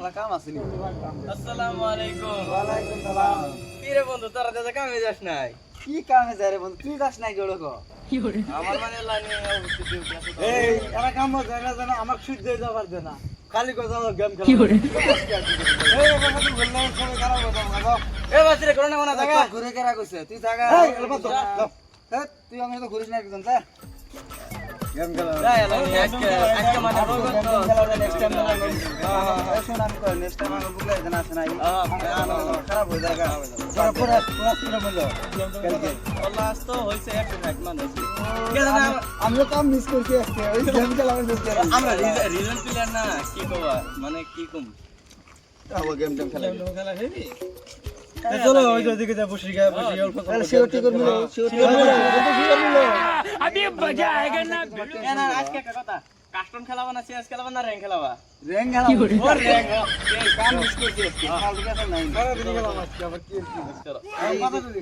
শালা কাম আছে নি? আসসালামু আলাইকুম। ওয়ালাইকুম সালাম। কি রে বন্ধু, তোরা দাদা কামে যাস নাই? কি কামে যায় রে বন্ধু? তুই যাস নাই জোড়ো কো? আমার মানে লাইনে অবস্থিত ডিউটি আছে তো। এই এরা কাম যায় না জানো আমার সুদ দিয়ে যাবার দে না। খালি কো যাও গেম খেলা। এই এবার তুই বললে সবাই খারাপ কথা মাগো। এ বাসরে করোনা কোনা জায়গা। ঘুরে কেরা কইছে? তুই জায়গা এই, এই এলবা তো। এই তুই আমি তো ঘুরিস না একজন যা। গেম খেলা। যাই এলা আজকে মানে রোগ তো নেক্সট টাইম না করি। হ্যাঁ শুন আমি কই নেক্সট টাইম আমি বুঝলে এখানে আসে নাই। খারাপ হয়ে যায় পুরো পুরো বলো কালকে আল্লাহ তো হইছে 160 মানুষ। আমরা কাম মিস করছি আজকে ওই গেম খেলা মিস করে আমরা রিজন প্লেয়ার না, কি কবা মানে কি কম আবার গেম খেলা খেলা হেবি। চলো ওই দিকে যা বসি গা বসি অল্প তাহলে সিওরটি করবি সিওরটি করবি अभी मजा आएगा ना এ না আজকে একটা কথা, কাস্টম খেলাবা না সিএস খেলাবা না র‍্যাঙ্ক খেলাবা? র্যাঙ্ক খেলা ওর র‍্যাঙ্ক এই কাম মিস করছি আজকে কাল থেকে আসল নাই সারা দিন খেলা আজকে আবার কি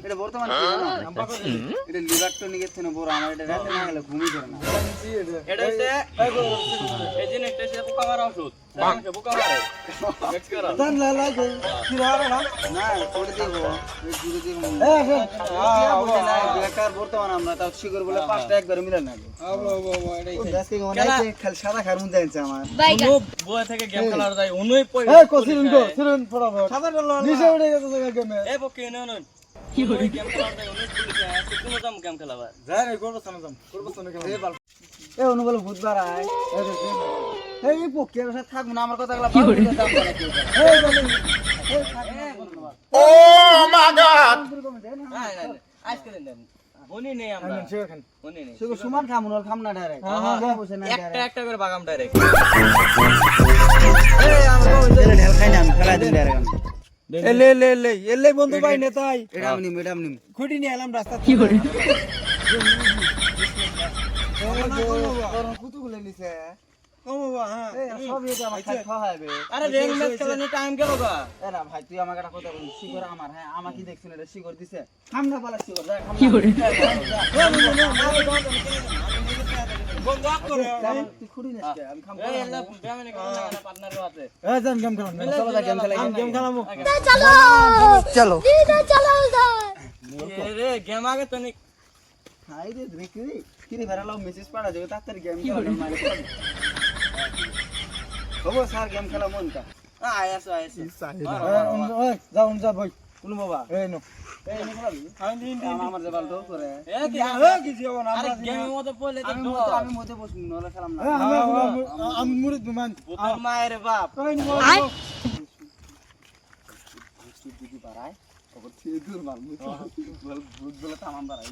এটা বর্তমানে কি জানো এটা লিভার তো নিয়ে গেছে না বড় আমার এটা রাতে না গেলে ঘুমিয়ে ধরে না এটা হচ্ছে এই জিনিসটা হচ্ছে পোকা মারা ওষুধ। আমাকে পোকা মারে মিক্স করো। দান লা লা কি রারে না না করে দেব এই জুড়ে দেব না বেকার বর্তমানে আমরা তাও শিকর বলে পাঁচটা একবার মিলে না আজকে অনেক খালি সাদা খার মন যাচ্ছে আমার অনু বয় থেকে গেম খেলার যায় অনুই পয়। এই কসিরুন গো সিরুন ফটাফট সাদা ডল নিচে উঠে গেছে গেমে এ বকে নে কি করে গেম খেলার যায় অনুই পুলিশ আছে কোন দাম গেম খেলাবা? যাই রে করব সানা খেলা এই বাল এ অনু বলে ভূত বাড়ায় এই পক্ষে সাথে থাকব না আমার কথাগুলো বাল দাম বলে কি এই বলে ओ माय गॉड না না আজকে দেন উনি নেই আমরা উনি নেই শুধু সমান খামুন আর খাম না ডাইরেক্ট হ্যাঁ বসে না একটা একটা করে বাগাম ডাইরেক্ট। এই আমরা ওই ঢেল খাই না আমি খেলা দিন ডাইরেক্ট এলে বন্ধু ভাই নেতাই এটা আমি নিম খুঁটি নিয়ে এলাম রাস্তা কি করে কুতুগুলো নিছে কমবা হ্যাঁ এই সব এটা আমার খাই খাওয়াবে আরে রেং ম্যাচ খেলানি টাইম গেল গা। এ না ভাই তুই আমাকে একটা কথা বল শিকর আমার হ্যাঁ আমাকে কি দেখছিস এটা শিকর দিছে খামনা পালা শিকর যা খামনা কি করে বন্ধ করে তুই খুঁড়ি না আমি খাম এই এলা ব্যামনে কোন না পার্টনার আছে। এ যান গেম খেলাম চলো যা গেম খেলা গেম খেলামু चलो চলো इधर चलो उधर এ রে গেম আগে তো নি হাই রে দেখি কিরে ভেরালাও মেসেজ পাড়া যাবে তাড়াতাড়ি গেম খেলা মানে হবো স্যার গেম খেলা মন কা আয়াসো আয়াসো ওই যাও যা ভাই কোন বাবা এই নো এই নি খেলাবি আমার যে বালটো করে এ কি কি জীব না আরে গেমের মধ্যে পড়লে তো আমি মধ্যে বসবি নলে খেলাম না আমি মুরিদ মান ভূতের মায়ের বাপ। দিদি বাড়ায় খবর থেকে দূর মাল ভূত বলে তামাম বাড়াই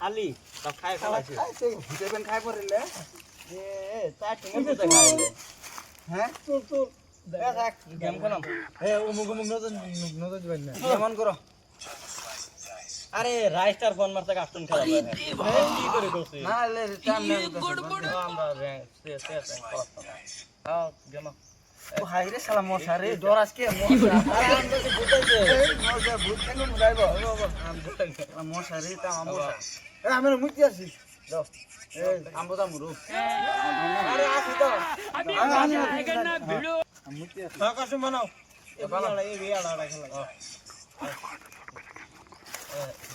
খালি সব খাই ফেলাছে খাই পড়লে এ চার ঠিক আছে তো খাইলে হ্যাঁ গেম খেলাম। এ অমুক অমুক নজর দিবেন না কেমন করো আরে রাইস্টার ফোন মারতে কাস্টম খেলা ভাই কি করে করছিস? না লে টাইম নেই আমরা র‍্যাঙ্ক সে আও গেম ও হাই রে শালা মশা রে ডর আজকে মশা আরে আমি তো বুঝাইছে এই মশা ভূত কেন মুদাইব আমি বুঝাইছে মশা রে তা মশা এ আমার মুতি আছিস যাও এই আমবো দা মুরু আরে আসি তো আমি आएगा ना भिड़ो মুতি আছে আকাশ বানাও এ বালা এই বিয়ালা খেলা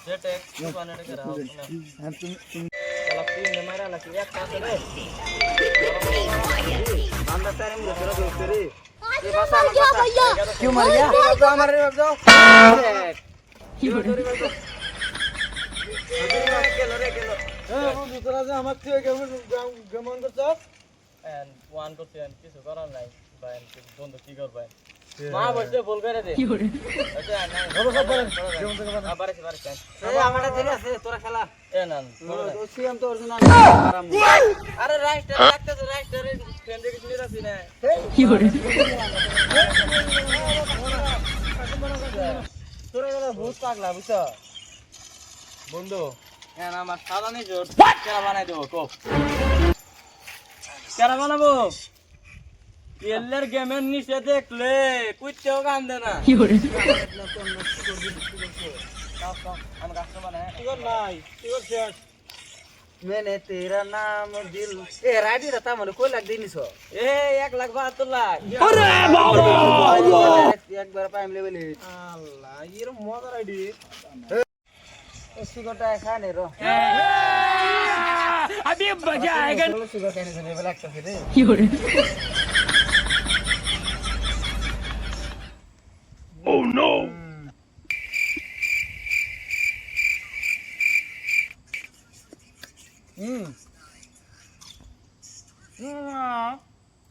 যেটা কোয়ানে করা হ্যাঁ তুমি খেলা তিন মারা লাগি এক পাশে রে বান্দা তারে মুরু তোরা দোস্ত রে मर गया भैया क्यों मर गया तो हमारे जाओ এ বন্ধু তোরা যে আমার থেকে গেম অন করছস এন্ড ওয়ান করছেন কিছু করার নাই ভাই বন্ধু কি করবে মা বসে বল করে দে আচ্ছা না ধরো সব পারেন গেম থেকে বানা বাড়ছে বাড়ছে এই আমারে দেরি আছে তোরা খেলা এ না তো সিএম তো অরিজিনাল আরে রাইস্টার লাগতেছে রাইস্টারের ফ্রেন্ড কিছু নিয়ে আসি না তোরা গেলা ভূত পাগলা বুঝছ বন্ধু হ্যাঁ আমার সাদা নেই জোর কেরা বানাই দেবো কো কেন বানাবো এলের গেমের নিচে দেখলে কুইতেও কান্দে না আমি কাস্টমার হ্যাঁ কি কর নাই কি কর শেষ मैंने तेरा नाम दिल ए राडी रता मने कोई लाग दिनिस এ 1,72,00,000 अरे बाबा एक बार पाइम लेवल আল্লাহ এর মজার আইডি सिगरेट खाने रो अभी मजा आएगा सिगरेट खाने से लेवल लागत रे Oh no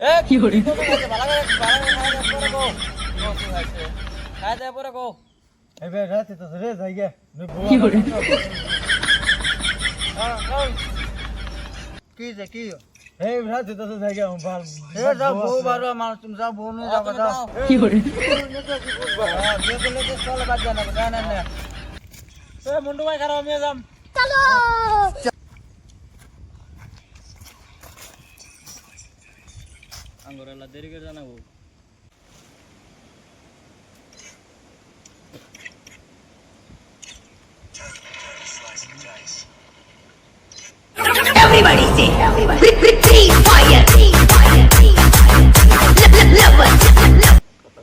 এ কি করে ভালো করে গো খাই দে পরে গো এবে রাতে তো রে জায়গা কি করে की जे की এই রাতে তো জায়গা ভাল ए जाओ बो बारो मार तुम जाओ बो ने जाओ जाओ কি করে ये तो लेके चल बात जाना जाना ना এ মুন্ডু ভাই খারাপ আমি যাম चलो আঙ্গুরেলা দেরি করে জানাবো Everybody say, free fire.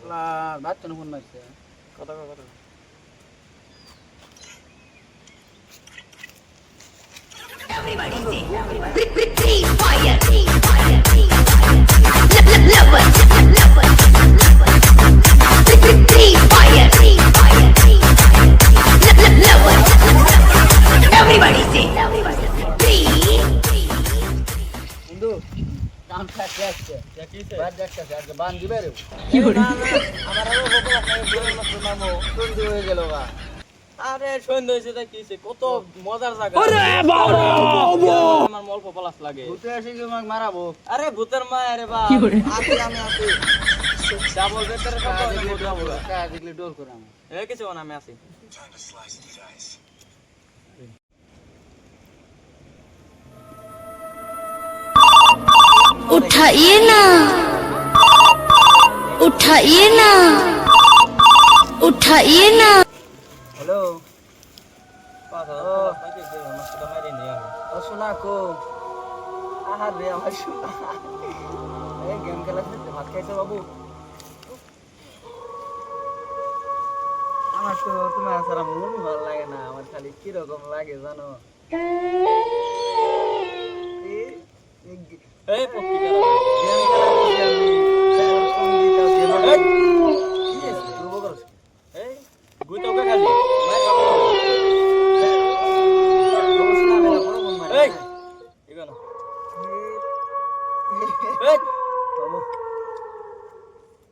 ला बात तो फोन मारছে কথা কথা Everybody say, free fire. Free fire. Everybody say, free. বন্ধু কাম থাকতে আসছে কিছে বাদ দেখতেছে আজকে বান দিবে রে কি করে আমার আরো বকো আপনাকে বলে মত নামো সন্ধি হয়ে গেল গা আরে সন্ধ্যা হইছে তা কিছে কত মজার জায়গা আরে বাবা আমার অল্প পলাশ লাগে ভূতে এসে কি আমাকে মারাবো আরে ভূতের মা আরে বা কি করে আসি আমি আসি ডাবল বেটার কত কাজ দেখলে ডোর করে আমি এ কিছু না আমি আছি उठाइए ना হ্যালো পাঁচ হাজার পলাশ পাইছে আমার সাথে মাইরে নিয়ে আমি ও শোনা কো আহার রে আমার শোনা এই গেম খেলা খেলতে ভাত খাইছো বাবু আমার তো তোমার সারা মন ভালো লাগে না আমার খালি কি রকম লাগে জানো এই পত্রিকা গেম খেলা করছি আমি সঙ্গীত আছে এই গুইতো কে খালি মার খাবো এই এখানে এই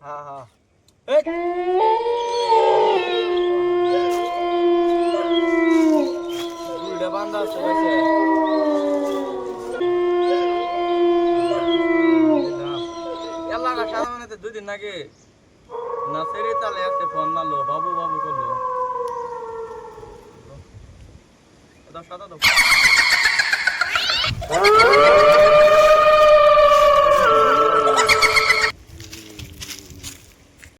হ্যাঁ হ্যাঁ এই দুইটা বান্দা আছে ভাইছে এলা না সামনে তো দুই দিন আগে না সেরে তালে আছে ফোন মারলো বাবু বাবু করলো এটা সাদা দাও